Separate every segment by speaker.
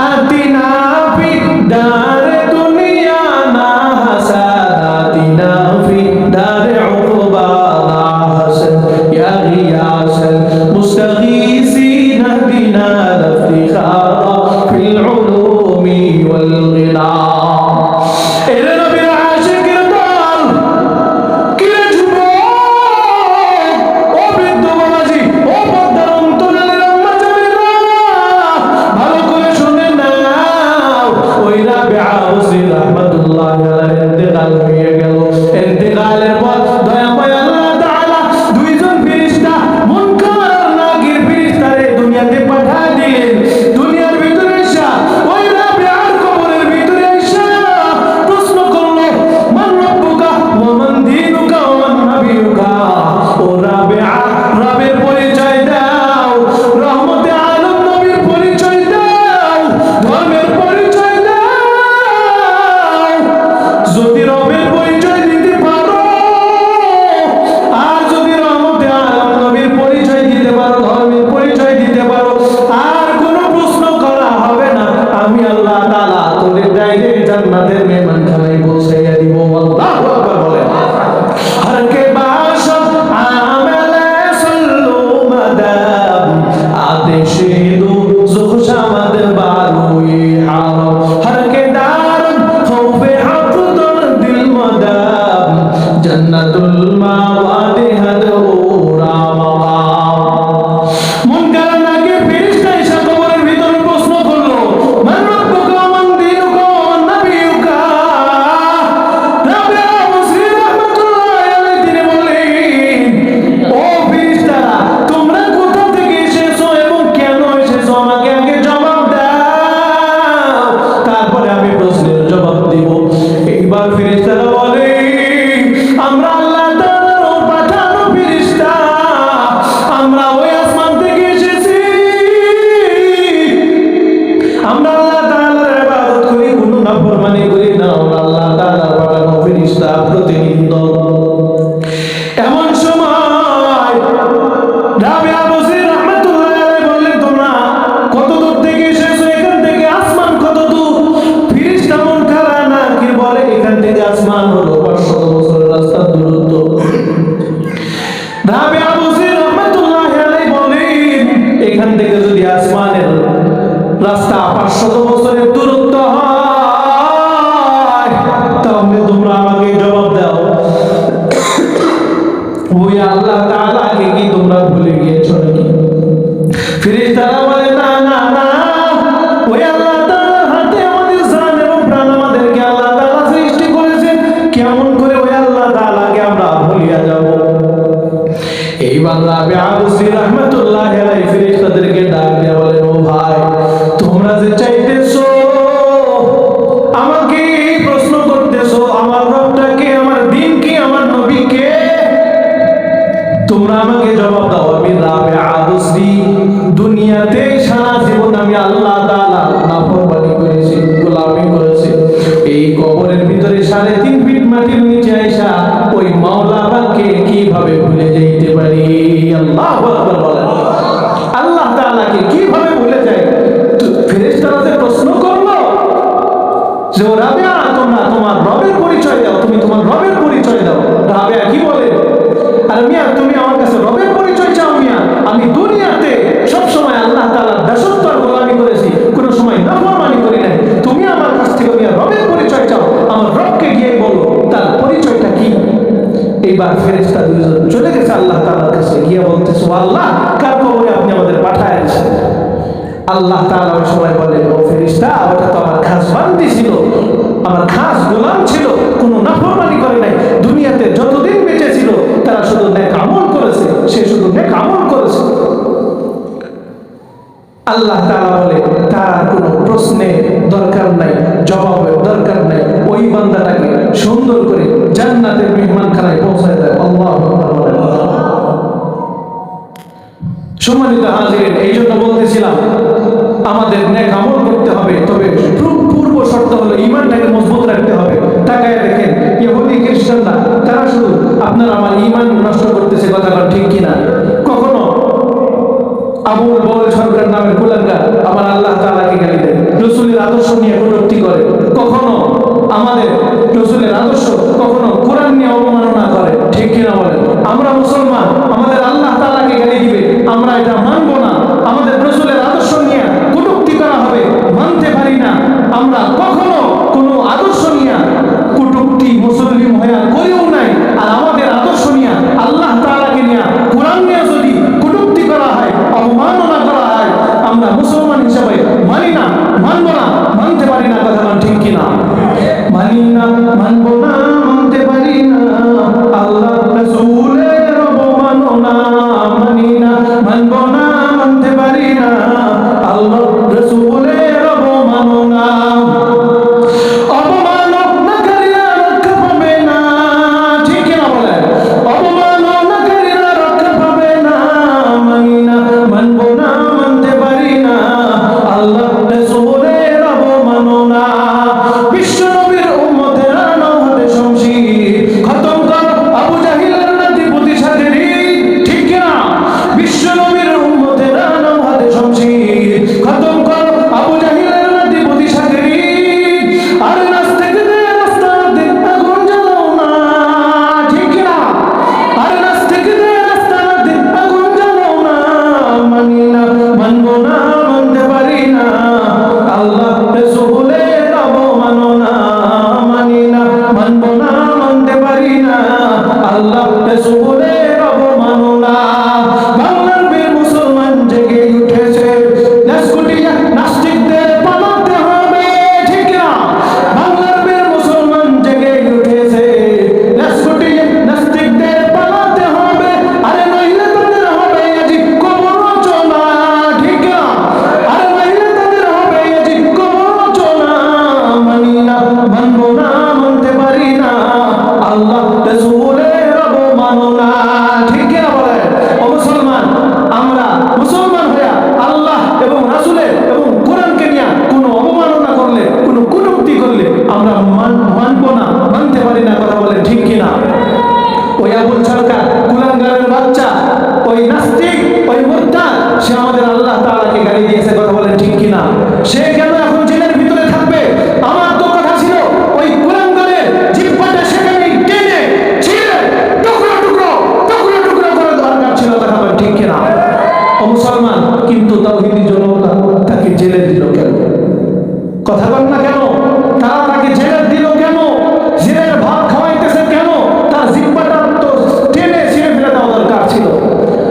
Speaker 1: আতিনা ফিদ দারে দুনিয়া না হাসান, আতিনা ফিদ দারে উকবা না হাসান, ইয়া গিয়াসাল মুস্তাগীসিন ইহদিনা ইফতিখারা ফিল উলুমি ওয়াল গিনা। রাস্তা 500 বছরের দূরত্ব হয়, তাহলে তোমরা আমাকে জবাব দাও, ওই আল্লাহ তাআলাকে কি তোমরা ভুলে গিয়েছো নাকি? ফেরেশতারা বলে না না না, ওই আল্লাহ তাআলার হাতে আমাদের জান এবং প্রাণ, আমাদেরকে আল্লাহ তাআলা সৃষ্টি করেছেন, কেমন করে ওই আল্লাহ তাআলাকে আমরা ভুলিয়া যাব? এই বান্দা আবুসি রাহমাতুল্লাহি আলাইহি ফেরেশতাদেরকে ডাক দিয়ে বলেন, ও ভাই, তোমরা যে চাইতেছো আমাকে প্রশ্ন করতেছো আমার রবটা কে, আমার দ্বীন কি, আমার নবী কে, তোমরা আমাকে জবাব দাও। আমি রাবিআ আবুসি দুনিয়াতে সারা জীবন আমি আল্লাহ তাআলা নাফরমানি করেছি, গোলামি করেছি। এই কবরের ভিতরে 3.5 ফিট মাটির নিচে আইসা ওই মাওলা পাককে কিভাবে ভুলে যাইতে পারি? আল্লাহু আকবার বলেন। আল্লাহ তাআলাকে কিভাবে ভুলে যায়? ফেরেশতারা যে প্রশ্ন করলো যে ও রাবিয়া, তোমরা তোমার রবের পরিচয় দাও, তুমি তোমার রবের পরিচয় দাও। রাবিয়া কি বলে, আরে মিয়া তুমি আমার কাছে রবের পরিচয় চাও? মিয়া আমি দুনিয়াতে সব সময় আল্লাহ তাআলার দাসত্ব আর গোলামি করেছি, কোনো সময় নাফরমানি করি নাই। তুমি আমার কাছ থেকে মিয়া রবের পরিচয় চাও, আমার রবকে গিয়ে বলো তার পরিচয়টা কি। এইবার ফেরেশতা দুইজন চলে গেছে আল্লাহ তাআলার কাছে, গিয়ে বলতেছে, আল্লাহ কার কবরে আপনি আমাদের পাঠায়েছেন? আল্লাহ তাআলা ওই সময় বলেন, ও ফেরেশতা, ওটা তো আমার খাস বান্দি ছিল, আমার খাস গোলাম ছিল, কোনো নাফরমানি করে নাই। দুনিয়াতে যতদিন বেঁচে ছিল তারা শুধু নেক আমল করেছে, সে শুধু নেক আমল করেছে। আল্লাহ তাআলা বলে তার কোনো প্রশ্নের দরকার নাই, জবাবের দরকার নাই, ওই বান্দাটাকে সুন্দর করে জান্নাতের মেহমানখানায় পৌঁছায় দেয়। আল্লাহু আকবার বলেন। সম্মানিত হাজিরিন, এই জন্য বলতেছিলাম আমাদের নেক আমল করতে হবে, তবে পূর্ব শর্ত হলো ঈমানটাকে মজবুত রাখতে হবে। তাকায় দেখেন ইহুদি খ্রিস্টানরা, তারা শুধু আপনার আমার ঈমান নষ্ট করতেছে, কথা ঠিক কিনা? কখনো আবুল বল সরকার নামের কুলাঙ্গার আমার আল্লাহ তাআলাকে গালি দেয়, রাসূলের আদর্শ নিয়ে কটূক্তি করে, কখনো আমাদের রাসূলের আদর্শ, কখনো কোরআন নিয়ে অবমাননা করে, ঠিক কিনা বলেন? আমরা মুসলমান, আমাদের আল্লাহ তাআলাকে গালি দিবে, আমরা এটা মানবো না। আমাদের রাসূলের আদর্শ নিয়ে কটূক্তি করা হবে, মানতে পারি না। আমরা কখনো কোনো আদর্শ নিয়ে কটূক্তি মুসলিম হয়ে করেও নাই। আর আমাদের আদর্শ নিয়ে, আল্লাহ তাআলাকে নিয়ে, কোরআন নিয়ে যদি কটূক্তি করা হয়, অবমাননা করা হয়, আমরা মুসলমান হিসেবে মানি না, মানবো না, মানতে পারি না। কথা বলেন ঠিক কিনা? মানি না, মানবো না, মানতে পারি না। আল্লাহ রাসূলের অবমাননা মানি না, মানবো না, মানতে পারি না। আল্লাহ রাসূলের অবমাননা, অবমাননাকারীরা রক্ষা পাবে না, ঠিক কিনা বলেন? অবমাননাকারীরা রক্ষা পাবে না। মানি না, মানবো না, মানতে পারি না। আল্লাহ রাসূলের অবমাননা। বিশ্ব নবীর উম্মতেরা নাও হাতে শমশির, খতম কর আবু জাহিলের নাতি প্রতিশালী, ঠিক কিনা? বিশ্ব নবীর উম্মতেরা নাও হাতে শমশির, খতম কর আবু জাহিলের নাতি প্রতিশালী। আর নাস্তিকদের রাস্তাতে আগুন জ্বালাও না, ঠিক কিনা? আর নাস্তিকদের রাস্তাতে আগুন জ্বালাও না। মানি না, মানবো না, মানতে পারি না। আল্লাহ রাসূলের অবমাননা মানি না, মানবো না, মানতে পারি না। আল্লাহ রাসূলের অবমাননা। বাংলার বীর মুসলমান জেগে উঠেছে, নাস্তিকদের নাস্তিকদের পালাতে হবে, ঠিক না? বাংলার বীর মুসলমান জেগে উঠেছে, নাস্তিকদের পালাতে হবে। আরে নইলে তাদের হবে আজি কবর রচনা, ঠিক না? আরে নইলে তাদের হবে আজি কবর রচনা। মানি না, মানবো না, মানতে পারি না। আল্লাহ রাসূলের অবমাননা, ঠিক কিনা বলেন? ও মুসলমান, আমরা মুসলমান হইয়া আল্লাহ এবং রাসূলের এবং কোরআনকে নিয়ে কোনো অবমাননা করলে, কোনো কটূক্তি করলে আমরা মানবো না, মানতে পারি না। কথা বলেন ঠিক কিনা? ওই আবুল সরকার, কুলাঙ্গারের বাচ্চা, ওই নাস্তিক, ওই মুরতাদ, সে আমাদের আল্লাহ তাআলাকে গালি দিয়েছে। কথা বলেন ঠিক কিনা? সে কেন এখন জেলের ভিতরে থাকবে? আমার তো কথা ছিল ওই কুলাঙ্গারের জিহ্বাটা সেখানেই টেনে ছিঁড়ে টুকরো টুকরো টুকরো টুকরো করে দরকার ছিল। কথা বলেন ঠিক কিনা? ও মুসলমান, কিন্তু তাওহীদি জনতা তাকে জেলে দিল কেন? কথা বল না কেন? তারা তাকে জেলে দিল কেন? জেলের ভাত খাওয়াইতেছে কেন? তার জিহ্বাটা তো টেনে ছিঁড়ে ফেলে দেওয়া দরকার ছিল।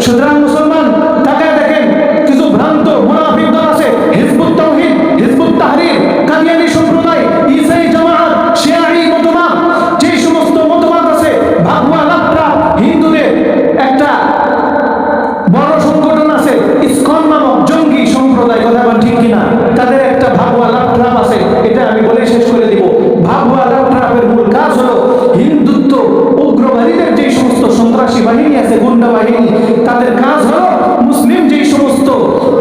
Speaker 1: সুতরাং মুসলমান, তাকায় দেখেন, কিছু ভ্রান্ত মুনাফিক দল আছে, হিজবুত তাওহীদ, হিজবুত তাহরীর, কাদিয়ানী সম্প্রদায়, ঈসাই জামাত, শিয়াই মতবাদ, যে সমস্ত মতবাদ আছে, ভাগওয়া লাট্রা হিন্দুদের একটা বড় সংগঠন আছে, ইসকন নামক জঙ্গি সম্প্রদায়। কথা বলেন ঠিক কিনা? তাদের একটা ভাগওয়া লাট্রাপ আছে, এটা আমি বলে শেষ করে দিব। ভাগওয়া লাট্রাপের মূল কাজ হলো হিন্দুত্ব উগ্রবাদীদের যে সমস্ত সন্ত্রাসী বাহিনী আছে, গুন্ডা বাহিনী, তাদের কাজ হলো মুসলিম যে সমস্ত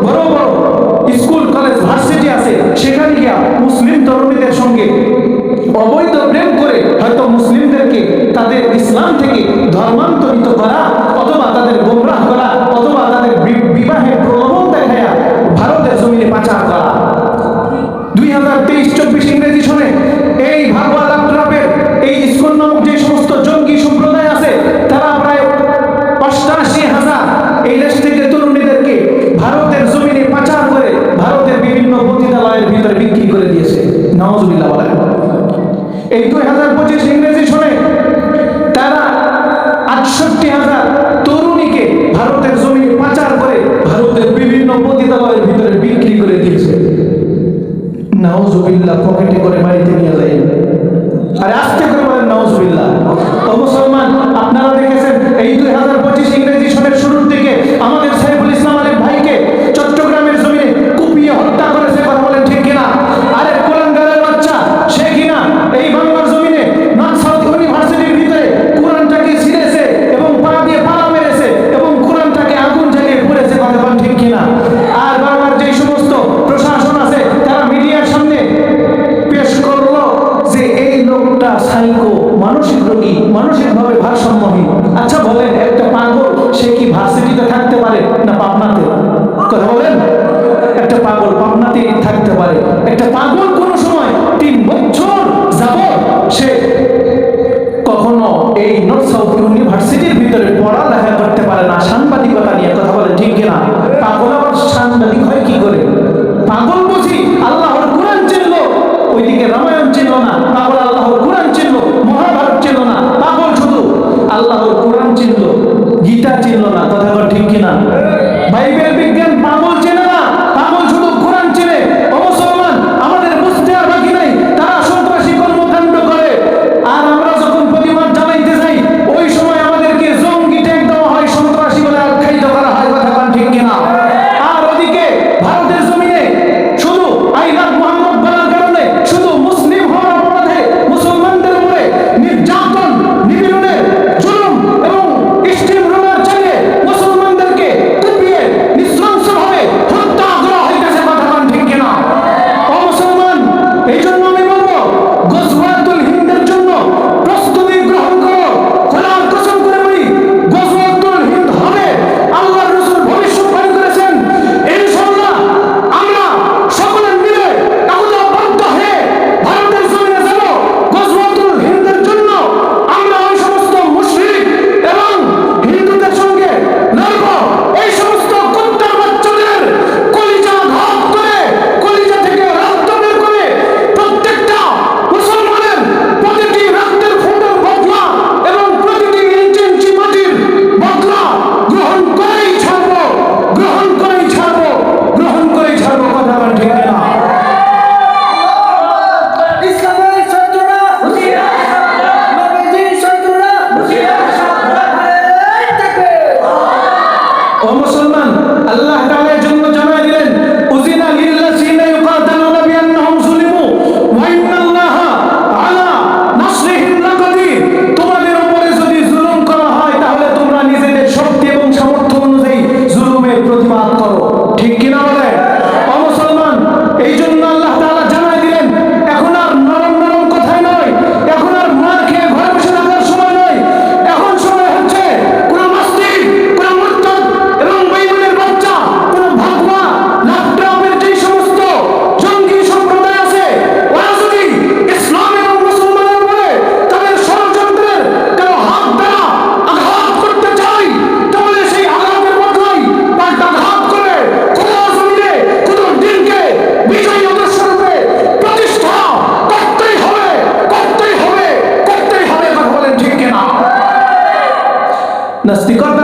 Speaker 1: বড় বড় স্কুল, কলেজ, ভার্সিটি আছে, সেখানে গিয়া মুসলিম তরুণীদের সঙ্গে অবৈধ প্রেম করে হয়তো মুসলিমদেরকে তাদের ইসলাম থেকে ধর্মান্তরিত করা, অথবা তাদের গোমরাহ করা, অথবা তাদের বিবাহের প্রলোভন দেখায়া ভারতের জমিনে পাচার করা। 2023-24 ইংরেজি সনে এই ভাগওয়া লাট্রাপের, এই ইসকন নামক যে সমস্ত জঙ্গি সম্প্রদায় আছে, তারা প্রায় 88,000 এই দেশ থেকে তরুণীদেরকে ভারতের জমিনে পাচার করে ভারতের বিভিন্ন পতিতালয়ের ভিতরে বিক্রি করে দিয়েছে। নাউজুবিল্লাহ বলেন। এই 2025 ইংরেজি সনে তারা 68,000 তরুণীকে ভারতের জমিনে পাচার করে ভারতের বিভিন্ন পতিতালয়ের ভিতরে বিক্রি করে দিয়েছে। নাউজুবিল্লাহ, পকেটে করে বাড়িতে নিয়ে যায়। আরে আস্তে করে বলেন নাউজুবিল্লাহ। ও মুসলমান, আপনারা দেখেছেন এই 2025 ইংরেজি সনের শুরুর দিকে আমাদের সাইফুল ইসলাম আলী ভাইকে চট্টগ্রামের জমিনে কুপিয়ে হত্যা করেছে। কথা বলেন ঠিক কিনা? আরে কুলাঙ্গারের বাচ্চা, সে কিনা এই বাংলার জমিনে নর্থ সাউথ ইউনিভার্সিটির ভিতরে কোরআনটাকে ছিঁড়েছে এবং পা দিয়ে পালা মেরেছে এবং কোরআনটাকে আগুন জ্বালিয়ে পুড়েছে। কথা বলেন ঠিক কিনা? আর বাংলার যে সমস্ত প্রশাসন আছে, তারা মিডিয়ার সামনে পেশ করলো যে এই লোকটা নাস্তিকতা